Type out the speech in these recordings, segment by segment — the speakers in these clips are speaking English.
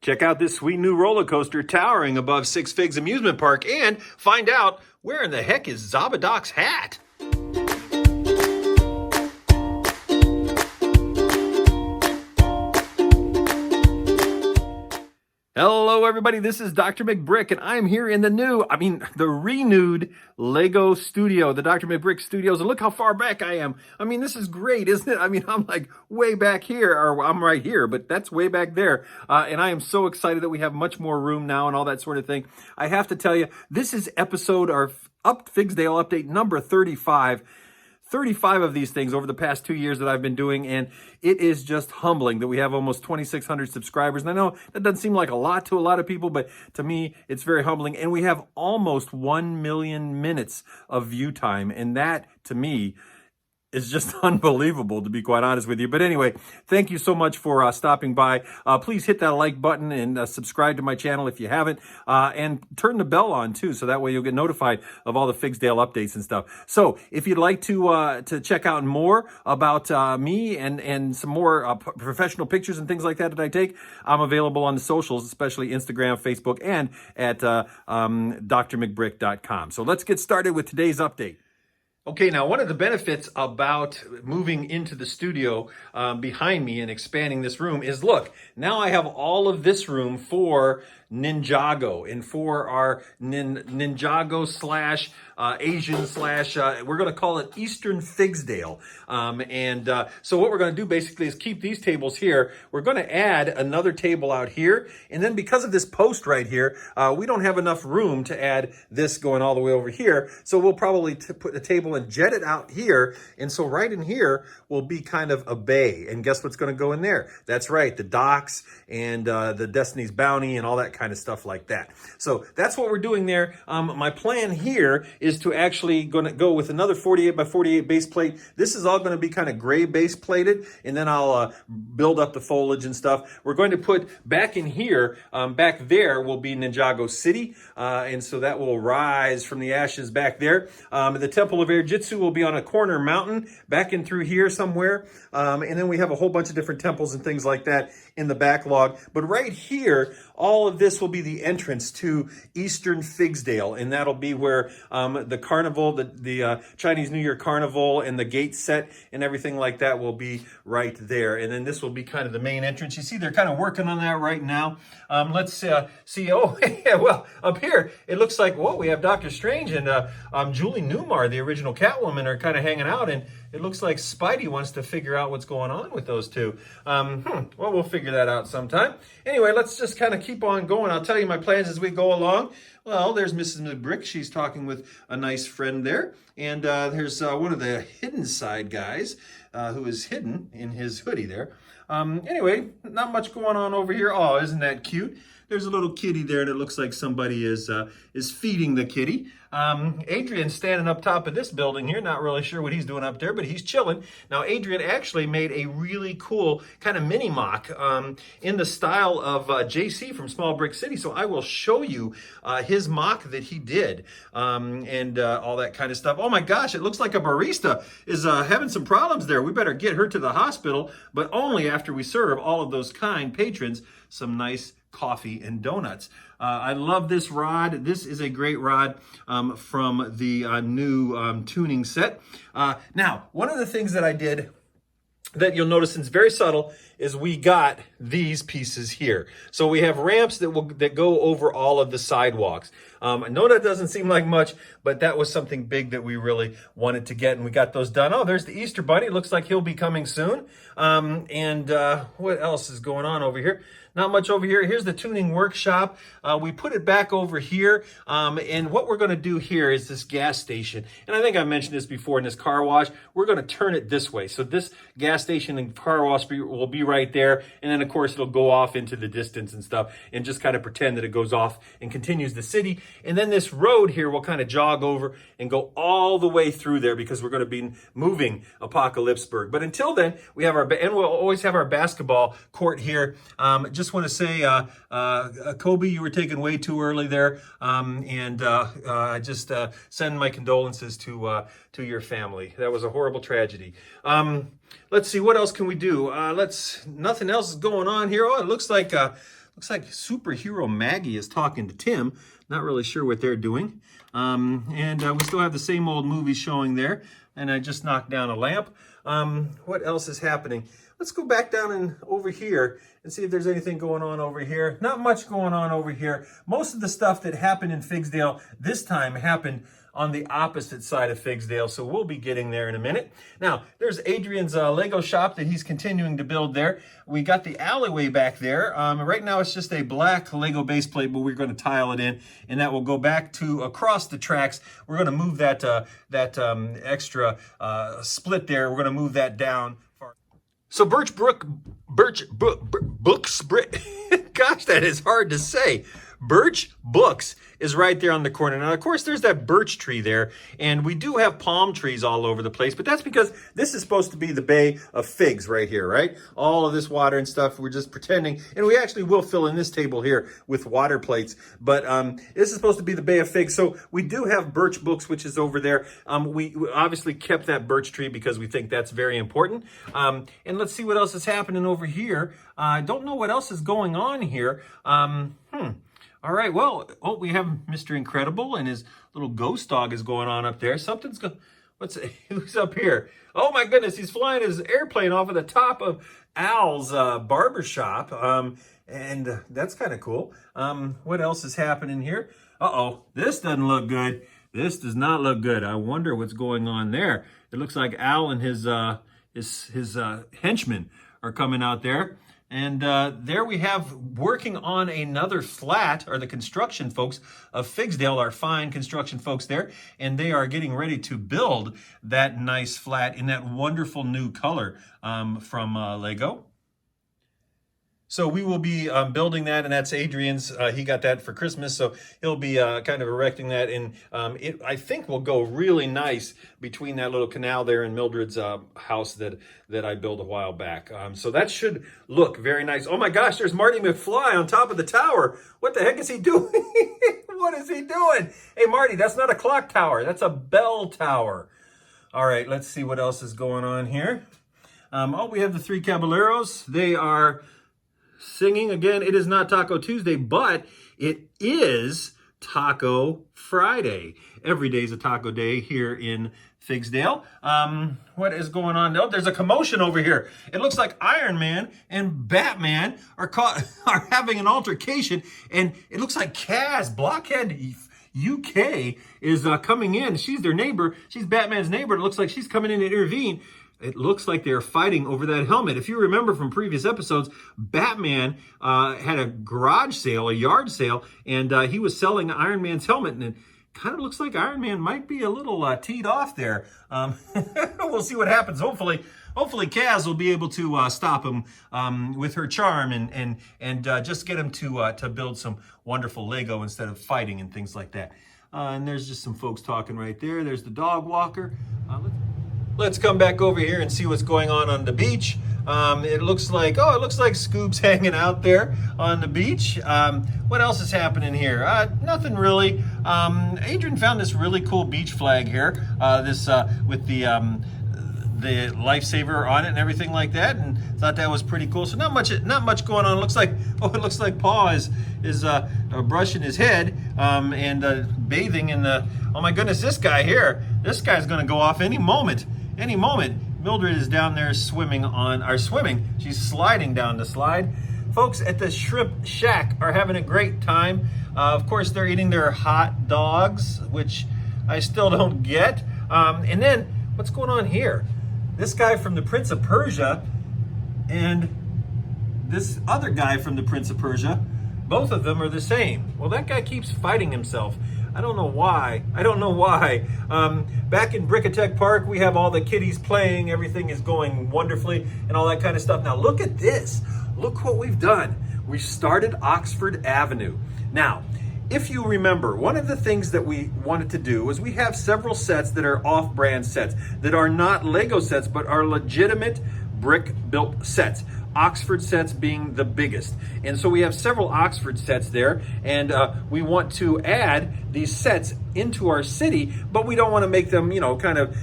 Check out this sweet new roller coaster towering above Six Figs Amusement Park and find out where in the heck is Zabadok's hat. Hello everybody, this is Dr. McBrick and I'm here in the renewed Lego studio, the Dr. McBrick studios, and look how far back I am. This is great, isn't it? I'm like way back here, or I'm right here, but that's way back there. And I am so excited that we have much more room now and all that sort of thing. I have to tell you, this is Figsdale update number 35. 35 of these things over the past 2 years that I've been doing, and it is just humbling that we have almost 2,600 subscribers. And I know that doesn't seem like a lot to a lot of people, but to me, it's very humbling. And we have almost 1 million minutes of view time, and that, to me, is just unbelievable, to be quite honest with you. But anyway, thank you so much for stopping by. Please hit that like button and subscribe to my channel if you haven't. And turn the bell on too, so that way you'll get notified of all the Figsdale updates and stuff. So if you'd like to check out more about me and some more professional pictures and things like that I take, I'm available on the socials, especially Instagram, Facebook, and at DrMcBrick.com. So let's get started with today's update. Okay, now one of the benefits about moving into the studio behind me and expanding this room is, look, now I have all of this room for Ninjago and for our Ninjago slash Asian slash, we're going to call it Eastern Figsdale. So what we're going to do basically is keep these tables here. We're going to add another table out here. And then because of this post right here, we don't have enough room to add this going all the way over here. So we'll probably put the table and jet it out here. And so right in here will be kind of a bay. And guess what's going to go in there? That's right, the docks and the Destiny's Bounty and all that kind of stuff like that. So that's what we're doing there. My plan here is to actually going to go with another 48 by 48 base plate. This is all going to be kind of gray base plated, and then I'll build up the foliage and stuff. We're going to put back in here, back there will be Ninjago City, and so that will rise from the ashes back there. The Temple of Air Jitsu will be on a corner mountain back in through here somewhere, and then we have a whole bunch of different temples and things like that in the backlog. But right here, all of this will be the entrance to Eastern Figsdale, and that'll be where the carnival, the Chinese New Year carnival and the gate set and everything like that will be right there. And then this will be kind of the main entrance. You see, they're kind of working on that right now. Let's see. Oh, yeah, well, up here, it looks like, whoa, we have Dr. Strange and Julie Newmar, the original Catwoman, are kind of hanging out, and it looks like Spidey wants to figure out what's going on with those two. Well, we'll figure that out sometime. Anyway, let's just kind of keep on going. I'll tell you my plans as we go along. Well, there's Mrs. McBrick. She's talking with a nice friend there. And there's one of the hidden side guys who is hidden in his hoodie there. Anyway, not much going on over here. Oh, isn't that cute? There's a little kitty there, and it looks like somebody is feeding the kitty. Adrian's standing up top of this building here, not really sure what he's doing up there, but he's chilling. Now, Adrian actually made a really cool kind of mini mock in the style of JC from Small Brick City. So I will show you his mock that he did and all that kind of stuff. Oh my gosh, it looks like a barista is having some problems there. We better get her to the hospital, but only after we serve all of those kind patrons some nice coffee and donuts. I love this rod. This is a great rod from the new tuning set. Now, one of the things that I did that you'll notice, and it's very subtle, is we got these pieces here. So we have ramps that go over all of the sidewalks. I know that doesn't seem like much, but that was something big that we really wanted to get, and we got those done. Oh, there's the Easter Bunny. Looks like he'll be coming soon. What else is going on over here? Not much over here. Here's the tuning workshop. We put it back over here. And what we're going to do here is this gas station. And I think I mentioned this before in this car wash. We're going to turn it this way. So this gas station and car wash will be right there. And then, of course, it'll go off into the distance and stuff and just kind of pretend that it goes off and continues the city. And then this road here will kind of jog over and go all the way through there because we're going to be moving Apocalypseburg. But until then, we have and we'll always have our basketball court here. Just want to say, Kobe, you were taken way too early there, and I just send my condolences to your family. That was a horrible tragedy. Let's see, what else can we do? Nothing else is going on here. Oh, it looks like Looks like superhero Maggie is talking to Tim. Not really sure what they're doing. And we still have the same old movies showing there. And I just knocked down a lamp. What else is happening? Let's go back down and over here and see if there's anything going on over here. Not much going on over here. Most of the stuff that happened in Figsdale this time happened on the opposite side of Figsdale, so we'll be getting there in a minute. Now, there's Adrian's Lego shop that he's continuing to build there. We got the alleyway back there. Right now, it's just a black Lego base plate, but we're going to tile it in, and that will go back to across the tracks. We're going to move that extra split there. We're going to move that down. So Birch Books, gosh, that is hard to say. Birch Books is right there on the corner. Now, of course, there's that birch tree there, and we do have palm trees all over the place, but that's because this is supposed to be the Bay of Figs right here, right? All of this water and stuff, we're just pretending, and we actually will fill in this table here with water plates, but this is supposed to be the Bay of Figs, so we do have Birch Books, which is over there. We obviously kept that birch tree because we think that's very important, and let's see what else is happening over here. I don't know what else is going on here. All right, well, we have Mr. Incredible and his little ghost dog is going on up there. Something's going, who's up here? Oh my goodness, he's flying his airplane off of the top of Al's barber shop. And that's kind of cool. What else is happening here? Uh-oh, this doesn't look good. This does not look good. I wonder what's going on there. It looks like Al and his henchmen are coming out there. And there we have working on another flat, or the construction folks of Figsdale, our fine construction folks there, and they are getting ready to build that nice flat in that wonderful new color from Lego. So we will be building that, and that's Adrian's. He got that for Christmas, so he'll be kind of erecting that. And it, I think, will go really nice between that little canal there and Mildred's house that I built a while back. So that should look very nice. Oh my gosh, there's Marty McFly on top of the tower. What the heck is he doing? What is he doing? Hey, Marty, that's not a clock tower. That's a bell tower. All right, let's see what else is going on here. We have the three caballeros. They are singing. Again, it is not Taco Tuesday, but it is Taco Friday. Every day is a taco day here in Figsdale. What is going on? Oh, there's a commotion over here. It looks like Iron Man and Batman are having an altercation, and it looks like Kaz, Blockhead UK, is coming in. She's their neighbor. She's Batman's neighbor. It looks like she's coming in to intervene. It looks like they're fighting over that helmet. If you remember from previous episodes, Batman had a garage sale, a yard sale, and he was selling Iron Man's helmet, and it kind of looks like Iron Man might be a little teed off there. We'll see what happens. Hopefully Kaz will be able to stop him with her charm and just get him to build some wonderful Lego instead of fighting and things like that. And there's just some folks talking right there. There's the dog walker. Let's come back over here and see what's going on the beach. It looks like Scoop's hanging out there on the beach. What else is happening here? Nothing really. Adrian found this really cool beach flag here. With the lifesaver on it and everything like that, and thought that was pretty cool. So not much going on. It looks like Paul is brushing his head and bathing in the. Oh my goodness, this guy here. This guy's going to go off any moment. Any moment. Mildred is down there swimming. She's sliding down the slide. Folks at the Shrimp Shack are having a great time. Of course, they're eating their hot dogs, which I still don't get. And then, what's going on here? This guy from the Prince of Persia and this other guy from the Prince of Persia, both of them are the same. Well, that guy keeps fighting himself. I don't know why. Back in Brickatech Park, we have all the kiddies playing. Everything is going wonderfully and all that kind of stuff. Now, look at this. Look what we've done. We started Oxford Avenue. Now, if you remember, one of the things that we wanted to do was we have several sets that are off-brand sets that are not Lego sets, but are legitimate brick-built sets. Oxford sets being the biggest. And so we have several Oxford sets there, and we want to add these sets into our city, but we don't want to make them, you know, kind of,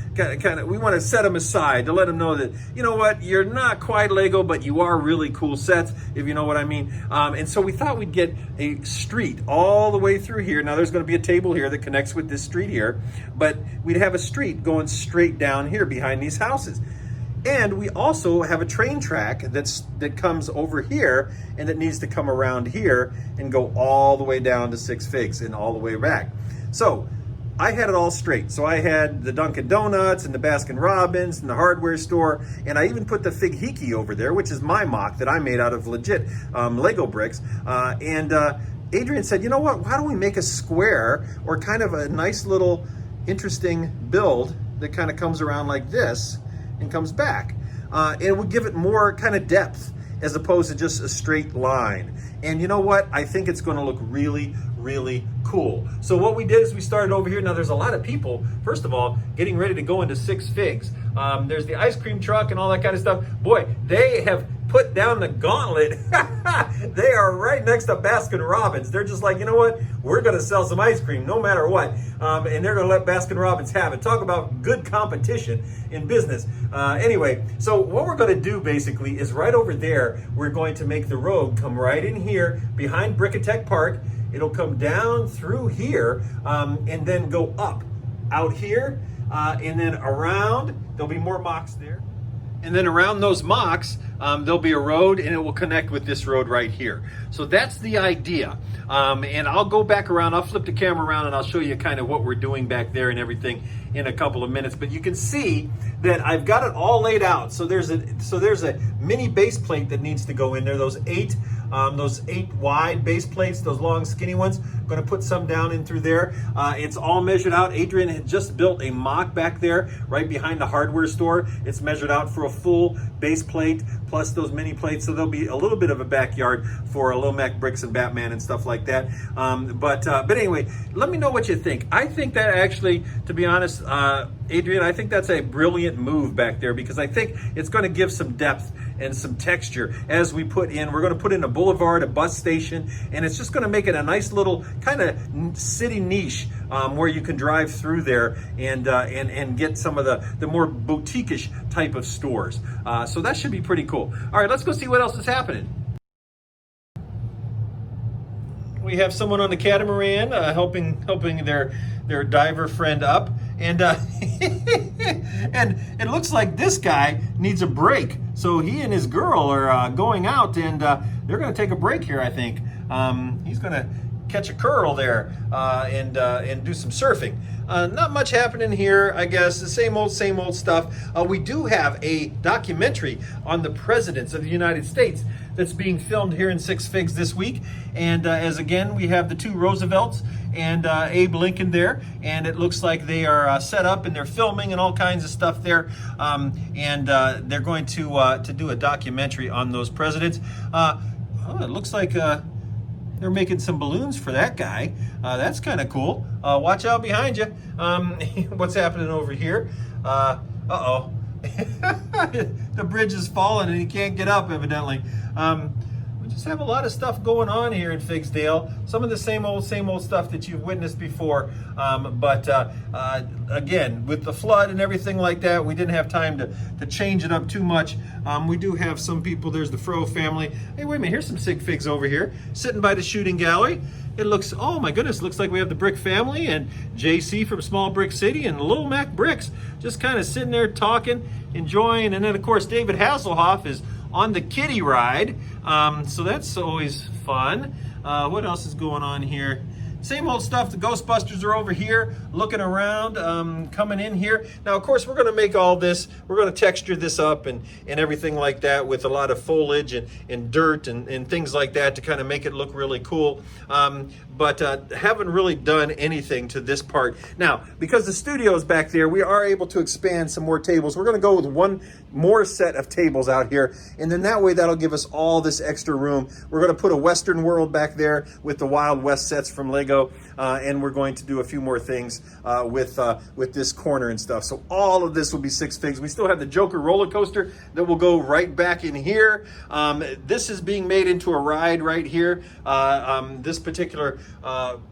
we want to set them aside to let them know that, you know what, you're not quite Lego, but you are really cool sets, if you know what I mean. And so we thought we'd get a street all the way through here. Now there's going to be a table here that connects with this street here, but we'd have a street going straight down here behind these houses. And we also have a train track that comes over here and that needs to come around here and go all the way down to Six Figs and all the way back. So I had it all straight. So I had the Dunkin' Donuts and the Baskin Robbins and the hardware store, and I even put the Fighiki over there, which is my mock that I made out of legit Lego bricks. Adrian said, you know what, why don't we make a square or kind of a nice little interesting build that kind of comes around like this and comes back. And it would give it more kind of depth as opposed to just a straight line. And you know what? I think it's going to look really, really cool. So what we did is we started over here. Now there's a lot of people, first of all, getting ready to go into Six Figs. There's the ice cream truck and all that kind of stuff. Boy, they have put down the gauntlet. They are right next to Baskin Robbins. They're just like, you know what? We're going to sell some ice cream no matter what. And they're going to let Baskin Robbins have it. Talk about good competition in business. Anyway, so what we're going to do basically is right over there, we're going to make the road come right in here behind Brickatech Park. It'll come down through here and then go up out here and then around. There'll be more mocks there. And then around those mocks, there'll be a road and it will connect with this road right here. So that's the idea. And I'll go back around, I'll flip the camera around and I'll show you kind of what we're doing back there and everything in a couple of minutes. But you can see that I've got it all laid out. So there's a mini base plate that needs to go in there. Those eight wide base plates, those long skinny ones. I'm going to put some down in through there. It's all measured out. Adrian had just built a mock back there right behind the hardware store. It's measured out for a full base plate plus those mini plates. So there'll be a little bit of a backyard for Little Mac Bricks and Batman and stuff like that. But anyway, let me know what you think. I think that actually, to be honest, Adrian, I think that's a brilliant move back there because I think it's going to give some depth and some texture as we put in. We're going to put in a boulevard, a bus station, and it's just going to make it a nice little kind of city niche where you can drive through there and get some of the more boutique-ish type of stores. So that should be pretty cool. All right, let's go see what else is happening. We have someone on the catamaran helping their diver friend up, and and it looks like this guy needs a break. So he and his girl are going out, and they're going to take a break here. I think he's going to catch a curl there and do some surfing. Not much happening here, I guess. The same old stuff. We do have a documentary on the presidents of the United States that's being filmed here in Six Figs this week. And as again, we have the two Roosevelts and Abe Lincoln there. And it looks like they are set up and they're filming and all kinds of stuff there. And they're going to do a documentary on those presidents. It looks like they're making some balloons for that guy. That's kind of cool. Watch out behind you. What's happening over here? Uh-oh. The bridge is falling and he can't get up, evidently. We just have a lot of stuff going on here in Figsdale. Some of the same old stuff that you've witnessed before. Again, with the flood and everything like that, we didn't have time to change it up too much. We do have some people. There's the Fro family. Hey, wait a minute. Here's some Sig Figs over here, sitting by the shooting gallery. It looks, oh my goodness, looks like we have the Brick family and JC from Small Brick City and Little Mac Bricks just kind of sitting there talking, enjoying. And then, of course, David Hasselhoff is on the kiddie ride. So that's always fun. What else is going on here? Same old stuff. The Ghostbusters are over here looking around, coming in here. Now, of course, we're going to make all this, we're going to texture this up and everything like that with a lot of foliage and dirt and things like that to kind of make it look really cool. But haven't really done anything to this part. Now, because the studio is back there, we are able to expand some more tables. We're going to go with one more set of tables out here, and then that way that'll give us all this extra room. We're going to put a Western World back there with the Wild West sets from Lego ago, and we're going to do a few more things with this corner and stuff. So all of this will be 6 figs. We still have the Joker roller coaster that will go right back in here. This is being made into a ride right here. This particular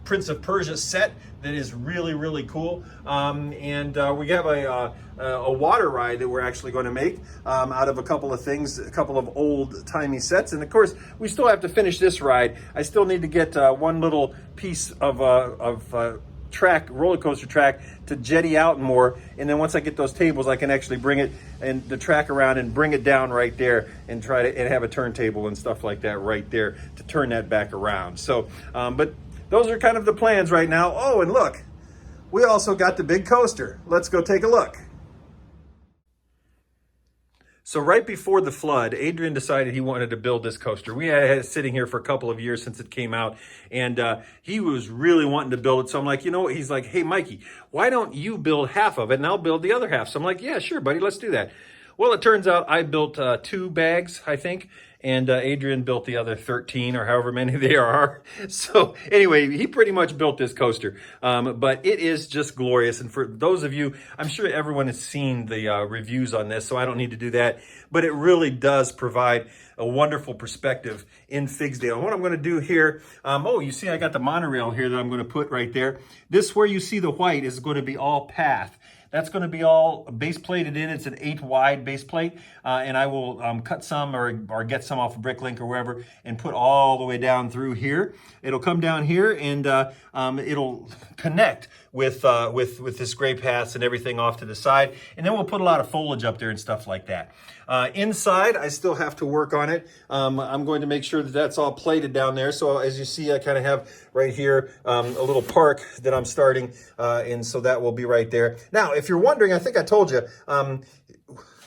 Prince of Persia set that is really cool. And we have a water ride that we're actually going to make out of a couple of things, a couple of old-timey sets. And of course, we still have to finish this ride. I still need to get one little piece of roller coaster track to jetty out more, and then once I get those tables, I can actually bring it and the track around and bring it down right there and try to have a turntable and stuff like that right there to turn that back around. So, but those are kind of the plans right now. Oh, and look, we also got the big coaster. Let's go take a look. So right before the flood, Adrian decided he wanted to build this coaster. We had it sitting here for a couple of years since it came out, and he was really wanting to build it. So I'm like, you know what? He's like, hey, Mikey, why don't you build half of it and I'll build the other half? So I'm like, yeah, sure, buddy, let's do that. Well, it turns out I built 2 bags, I think, and Adrian built the other 13 or however many they are. So anyway, he pretty much built this coaster, but it is just glorious. And for those of you, I'm sure everyone has seen the reviews on this, so I don't need to do that, but it really does provide a wonderful perspective in Figsdale. What I'm going to do here, oh, you see I got the monorail here that I'm going to put right there. This where you see the white is going to be all path. That's going to be all base plated in. It's an 8 wide base plate, and I will cut some or get some off of Bricklink or wherever and put all the way down through here. It'll come down here and it'll connect with this gray paths and everything off to the side, and then we'll put a lot of foliage up there and stuff like that. Inside, I still have to work on it. I'm going to make sure that that's all plated down there. So as you see, I kind of have right here a little park that I'm starting, and so that will be right there. Now, if you're wondering, I think I told you,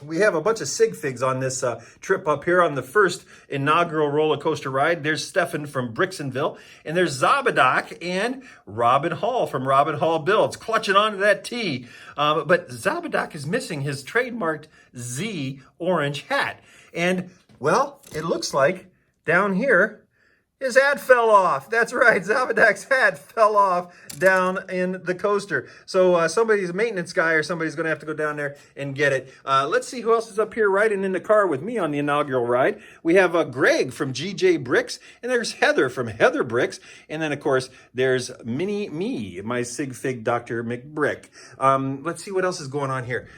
we have a bunch of sig figs on this trip up here on the first inaugural roller coaster ride. There's Stefan from Brixonville, and there's Zabadak and Robin Hall from Robin Hall Builds, clutching onto that T. But Zabadak is missing his trademarked Z orange hat. And, well, it looks like down here, his hat fell off. That's right, Zabadak's hat fell off down in the coaster. So somebody's a maintenance guy or somebody's going to have to go down there and get it. Let's see who else is up here riding in the car with me on the inaugural ride. We have Greg from GJ Bricks, and there's Heather from Heather Bricks, and then, of course, there's Mini Me, my Sig Fig DrMcBrick. Let's see what else is going on here.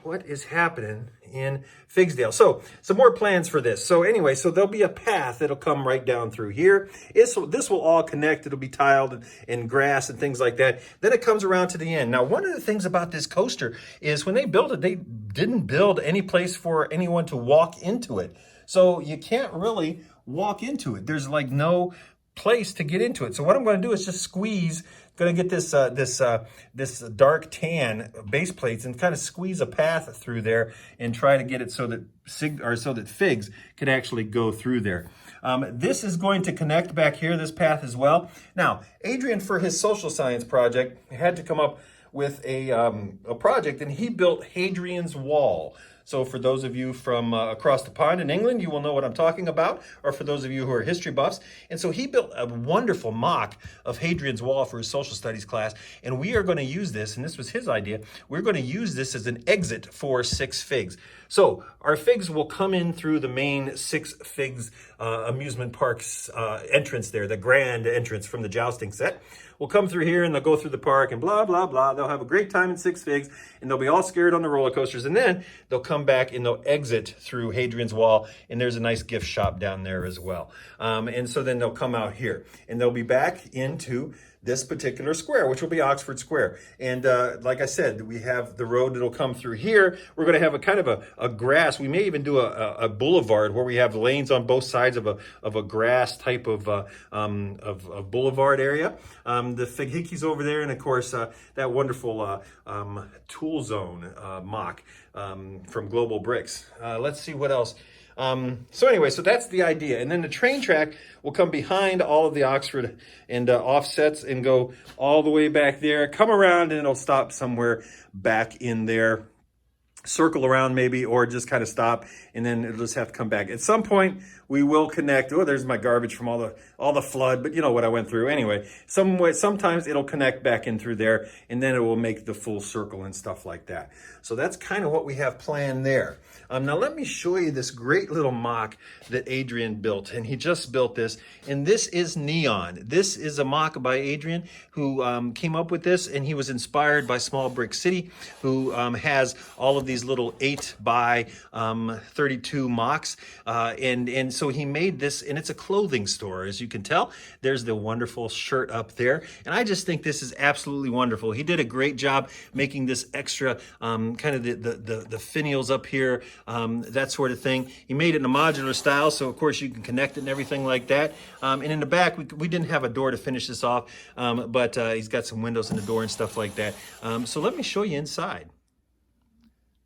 What is happening in Figsdale? So some more plans for this. So anyway, so there'll be a path that'll come right down through here. This will all connect. It'll be tiled and grass and things like that. Then it comes around to the end. Now, one of the things about this coaster is when they built it, they didn't build any place for anyone to walk into it. So you can't really walk into it. There's like no place to get into it. So what I'm going to do is just squeeze. Going to get this dark tan base plates and kind of squeeze a path through there and try to get it so that figs could actually go through there. This is going to connect back here, this path as well. Now, Adrian, for his social science project, had to come up with a project, and he built Hadrian's Wall. So for those of you from across the pond in England, you will know what I'm talking about, or for those of you who are history buffs. And so he built a wonderful mock of Hadrian's Wall for his social studies class, and we are going to use this, and this was his idea, we're going to use this as an exit for 6 Figs. So our figs will come in through the main 6 Figs amusement park's entrance there, the grand entrance from the jousting set. We'll come through here and they'll go through the park and blah, blah, blah. They'll have a great time in 6 Figs and they'll be all scared on the roller coasters. And then they'll come back and they'll exit through Hadrian's Wall. And there's a nice gift shop down there as well. And so then they'll come out here and they'll be back into this particular square, which will be Oxford Square. And like I said, we have the road that'll come through here. We're going to have a kind of a grass. We may even do a boulevard where we have lanes on both sides of a grass type of boulevard area. The Fig Hickeys over there, and of course that wonderful tool zone mock from Global Bricks. Let's see what else. So anyway, so that's the idea. And then the train track will come behind all of the Oxford and offsets and go all the way back there, come around, and it'll stop somewhere back in there, circle around maybe, or just kind of stop, and then it'll just have to come back. At some point, we will connect. Oh, there's my garbage from all the flood, but you know what I went through. Anyway, sometimes it'll connect back in through there, and then it will make the full circle and stuff like that. So that's kind of what we have planned there. Now let me show you this great little mock that Adrian built, and he just built this, and this is neon. This is a mock by Adrian, who came up with this, and he was inspired by Small Brick City, who has all of these little 8 by 32 mocks, and so he made this, and it's a clothing store, as you can tell. There's the wonderful shirt up there, and I just think this is absolutely wonderful. He did a great job making this extra kind of the finials up here, that sort of thing. He made it in a modular style, so of course you can connect it and everything like that. And in the back, we didn't have a door to finish this off, but he's got some windows in the door and stuff like that. So let me show you inside.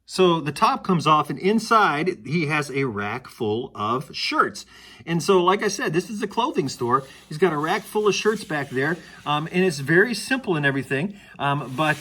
So the top comes off, and inside he has a rack full of shirts. And so, like I said, this is a clothing store. He's got a rack full of shirts back there, and it's very simple and everything. But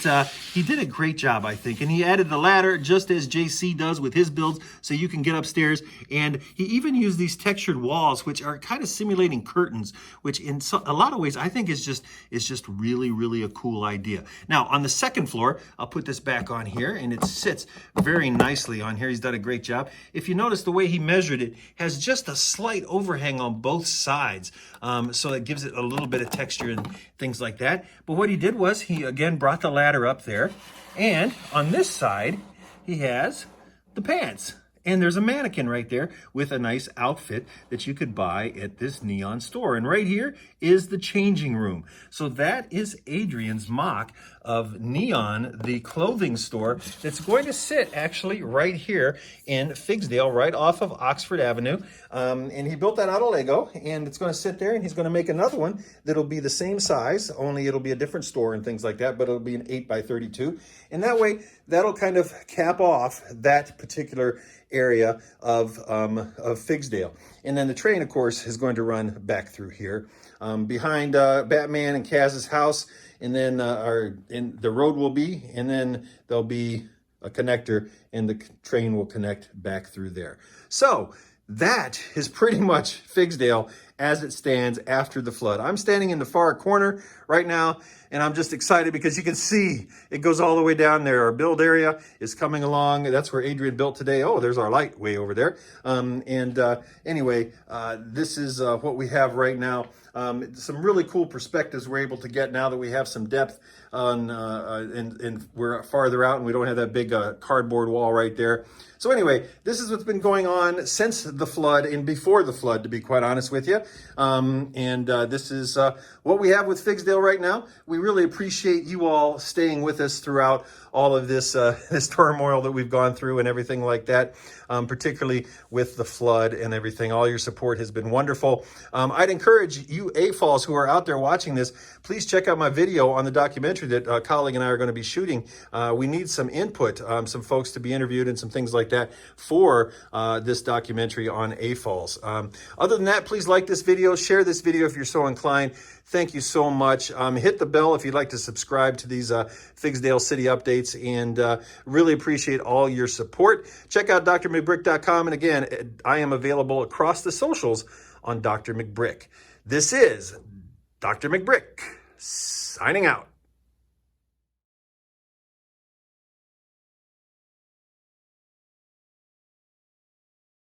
he did a great job, I think. And he added the ladder, just as JC does with his builds, so you can get upstairs. And he even used these textured walls, which are kind of simulating curtains, which in a lot of ways I think is just really, really a cool idea. Now, on the second floor, I'll put this back on here, and it sits very nicely on here. He's done a great job. If you notice, the way he measured it has just a slight overhang on both sides, so that gives it a little bit of texture and things like that. But what he did was he again brought the ladder up there, and on this side he has the pants. And there's a mannequin right there with a nice outfit that you could buy at this neon store. And right here is the changing room. So that is Adrian's mock of Neon, the clothing store that's going to sit actually right here in Figsdale, right off of Oxford Avenue. And he built that out of Lego, and it's going to sit there, and he's going to make another one that'll be the same size, only it'll be a different store and things like that, but it'll be an 8 by 32. And that way, that'll kind of cap off that particular area of Figsdale. And then the train, of course, is going to run back through here behind Batman and Kaz's house, and then the road will be, and then there'll be a connector, and the train will connect back through there. So that is pretty much Figsdale as it stands after the flood. I'm standing in the far corner right now, and I'm just excited because you can see it goes all the way down there. Our build area is coming along. That's where Adrian built today. Oh, there's our light way over there. Anyway, this is what we have right now. Some really cool perspectives we're able to get now that we have some depth on, and we're farther out and we don't have that big cardboard wall right there. So anyway, this is what's been going on since the flood and before the flood, to be quite honest with you. This is what we have with Figsdale right now. We really appreciate you all staying with us throughout all of this this turmoil that we've gone through and everything like that, particularly with the flood and everything. All your support has been wonderful. I'd encourage you AFOLs who are out there watching this, please check out my video on the documentary that a colleague and I are going to be shooting. We need some input, some folks to be interviewed and some things like that for this documentary on AFOLs. Other than that, please like this video, share this video if you're so inclined. Thank you so much. Hit the bell if you'd like to subscribe to these Figsdale City updates, and really appreciate all your support. Check out DrMcBrick.com, and again, I am available across the socials on Dr. McBrick. This is Dr. McBrick, signing out.